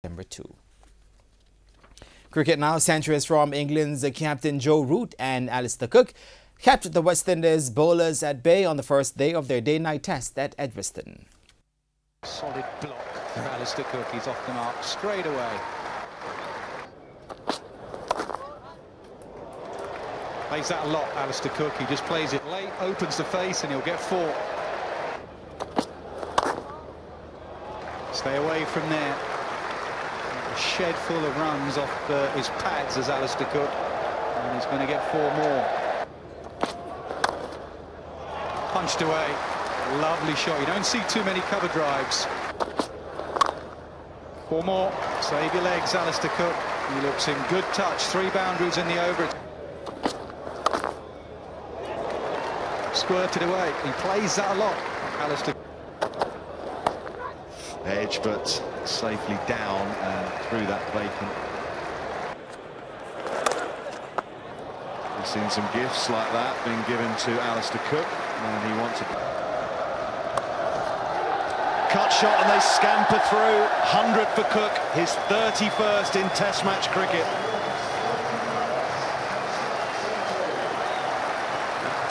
Number 2. Cricket now. Centuries from England's captain Joe Root and Alistair Cook kept the West Indies bowlers at bay on the first day of their day-night test at Edgbaston. Solid block for Alistair Cook. He's off the mark straight away. Plays that a lot, Alistair Cook. He just plays it late, opens the face, and he'll get 4. Stay away from there. A shed full of runs off his pads as Alistair Cook, and he's going to get 4 more. Punched away. Lovely shot. You don't see too many cover drives. 4 more. Save your legs, Alistair Cook. He looks in good touch. 3 boundaries in the over. Squirted away. He plays that a lot, Alistair. Edge, but safely down and through that vacant. We've seen some gifts like that being given to Alistair Cook, and he wants a cut shot, and they scamper through. 100 for Cook, his 31st in Test match cricket.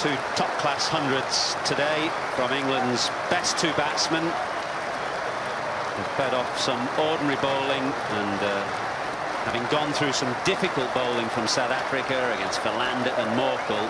2 top-class hundreds today from England's best 2 batsmen. They've fed off some ordinary bowling, and having gone through some difficult bowling from South Africa against Philander and Morkel,